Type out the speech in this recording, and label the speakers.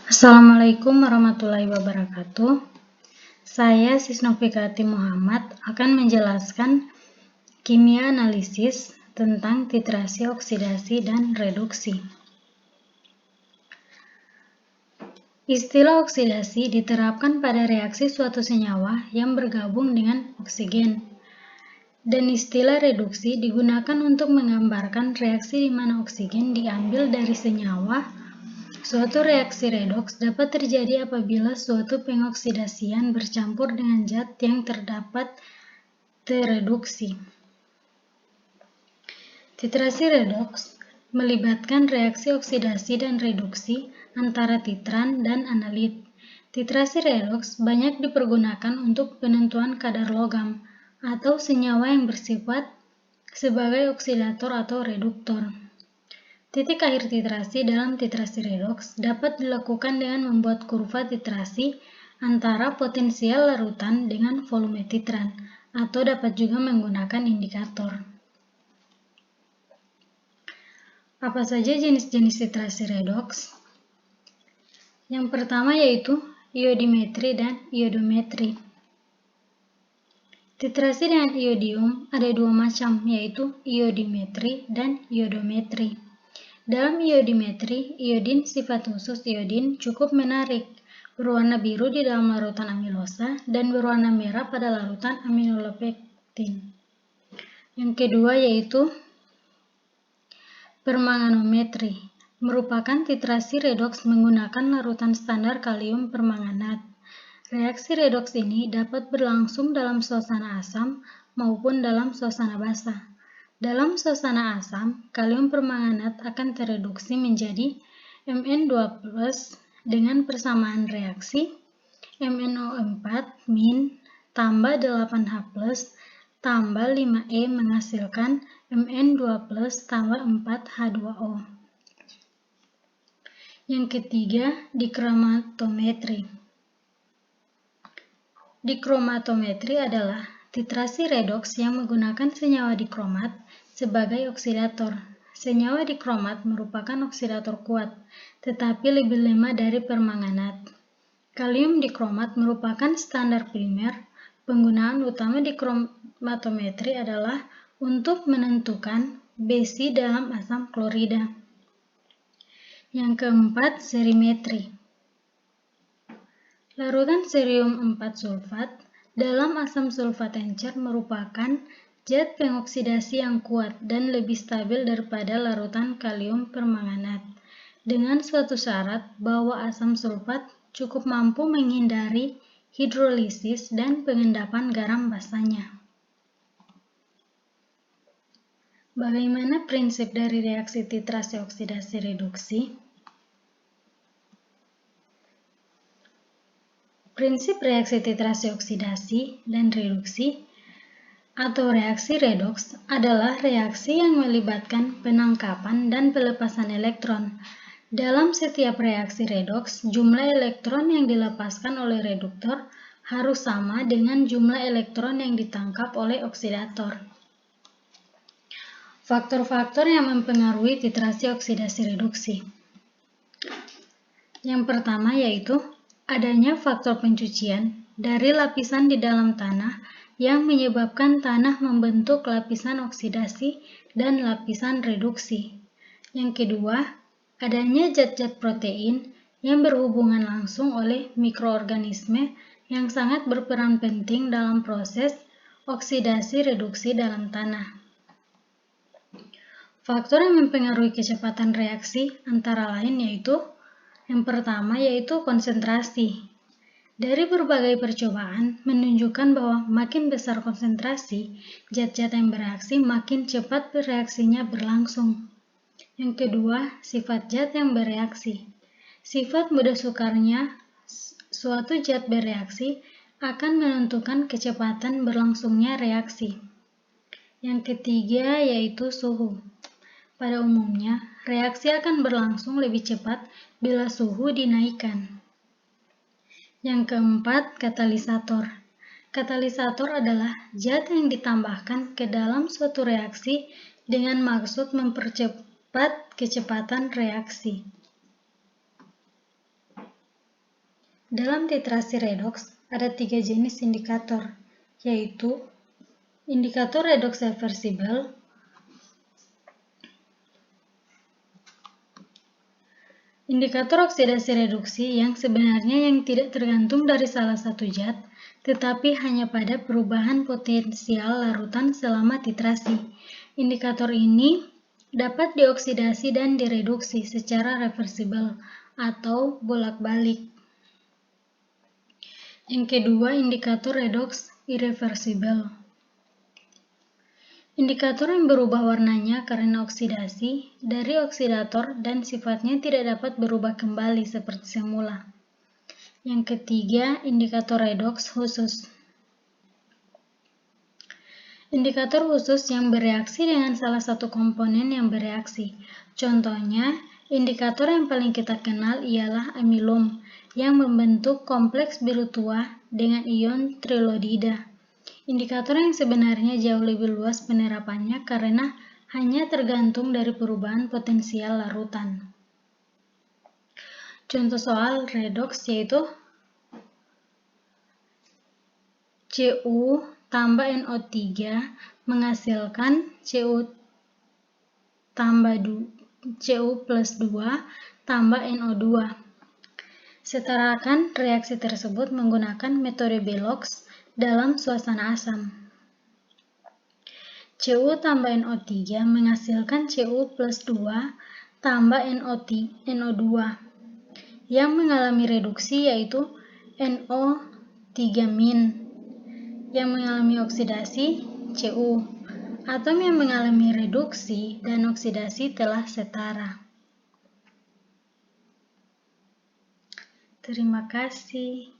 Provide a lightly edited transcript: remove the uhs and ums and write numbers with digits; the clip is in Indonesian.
Speaker 1: Assalamualaikum warahmatullahi wabarakatuh. Saya Sisnovikati Muhammad akan menjelaskan kimia analisis tentang titrasi, oksidasi, dan reduksi. Istilah oksidasi diterapkan pada reaksi suatu senyawa yang bergabung dengan oksigen. Dan istilah reduksi digunakan untuk menggambarkan reaksi di mana oksigen diambil dari senyawa. Suatu reaksi redoks dapat terjadi apabila suatu pengoksidasian bercampur dengan zat yang terdapat tereduksi. Titrasi redoks melibatkan reaksi oksidasi dan reduksi antara titran dan analit. Titrasi redoks banyak dipergunakan untuk penentuan kadar logam atau senyawa yang bersifat sebagai oksidator atau reduktor. Titik akhir titrasi dalam titrasi redoks dapat dilakukan dengan membuat kurva titrasi antara potensial larutan dengan volume titran, atau dapat juga menggunakan indikator. Apa saja jenis-jenis titrasi redoks? Yang pertama yaitu iodimetri dan iodometri. Titrasi dengan iodium ada dua macam, yaitu iodimetri dan iodometri. Dalam iodimetri, iodin sifat khusus iodin cukup menarik, berwarna biru di dalam larutan amilosa dan berwarna merah pada larutan aminolepektin. Yang kedua yaitu permanganometri, merupakan titrasi redoks menggunakan larutan standar kalium permanganat. Reaksi redoks ini dapat berlangsung dalam suasana asam maupun dalam suasana basah. Dalam suasana asam, kalium permanganat akan tereduksi menjadi Mn2+ dengan persamaan reaksi MnO4- tambah 8H+ tambah 5E menghasilkan Mn2+ tambah 4H2O. Yang ketiga, dikromatometri. Dikromatometri adalah titrasi redoks yang menggunakan senyawa dikromat sebagai oksidator. Senyawa dikromat merupakan oksidator kuat, tetapi lebih lemah dari permanganat. Kalium dikromat merupakan standar primer. Penggunaan utama dikromatometri adalah untuk menentukan besi dalam asam klorida. Yang keempat, serimetri. Larutan cerium 4 sulfat dalam asam sulfat encer merupakan zat pengoksidasi yang kuat dan lebih stabil daripada larutan kalium permanganat, dengan suatu syarat bahwa asam sulfat cukup mampu menghindari hidrolisis dan pengendapan garam basanya. Bagaimana prinsip dari reaksi titrasi oksidasi reduksi? Prinsip reaksi titrasi oksidasi dan reduksi atau reaksi redoks adalah reaksi yang melibatkan penangkapan dan pelepasan elektron. Dalam setiap reaksi redoks, jumlah elektron yang dilepaskan oleh reduktor harus sama dengan jumlah elektron yang ditangkap oleh oksidator. Faktor-faktor yang mempengaruhi titrasi oksidasi reduksi. Yang pertama yaitu adanya faktor pencucian dari lapisan di dalam tanah yang menyebabkan tanah membentuk lapisan oksidasi dan lapisan reduksi. Yang kedua, adanya zat-zat protein yang berhubungan langsung oleh mikroorganisme yang sangat berperan penting dalam proses oksidasi reduksi dalam tanah. Faktor yang mempengaruhi kecepatan reaksi antara lain yaitu yang pertama yaitu konsentrasi. Dari berbagai percobaan menunjukkan bahwa makin besar konsentrasi zat-zat yang bereaksi, makin cepat reaksinya berlangsung. Yang kedua, sifat zat yang bereaksi. Sifat mudah sukarnya suatu zat bereaksi akan menentukan kecepatan berlangsungnya reaksi. Yang ketiga yaitu suhu. Pada umumnya, reaksi akan berlangsung lebih cepat bila suhu dinaikkan. Yang keempat, katalisator. Katalisator adalah zat yang ditambahkan ke dalam suatu reaksi dengan maksud mempercepat kecepatan reaksi. Dalam titrasi redoks ada 3 jenis indikator, yaitu indikator redoks reversibel, indikator oksidasi reduksi yang sebenarnya yang tidak tergantung dari salah satu zat, tetapi hanya pada perubahan potensial larutan selama titrasi. Indikator ini dapat dioksidasi dan direduksi secara reversibel atau bolak-balik. Yang kedua, indikator redoks irreversibel. Indikator yang berubah warnanya karena oksidasi dari oksidator dan sifatnya tidak dapat berubah kembali seperti semula. Yang ketiga, indikator redoks khusus. Indikator khusus yang bereaksi dengan salah satu komponen yang bereaksi. Contohnya, indikator yang paling kita kenal ialah amilum yang membentuk kompleks biru tua dengan ion trilodida. Indikator yang sebenarnya jauh lebih luas penerapannya karena hanya tergantung dari perubahan potensial larutan. Contoh soal redoks yaitu Cu tambah NO3 menghasilkan Cu plus 2 tambah NO2. Setarakan reaksi tersebut menggunakan metode Belox dalam suasana asam. Cu tambah NO3 menghasilkan Cu plus 2 tambah NO2 yang mengalami reduksi yaitu NO3- yang mengalami oksidasi Cu. Atom yang mengalami reduksi dan oksidasi telah setara. Terima kasih.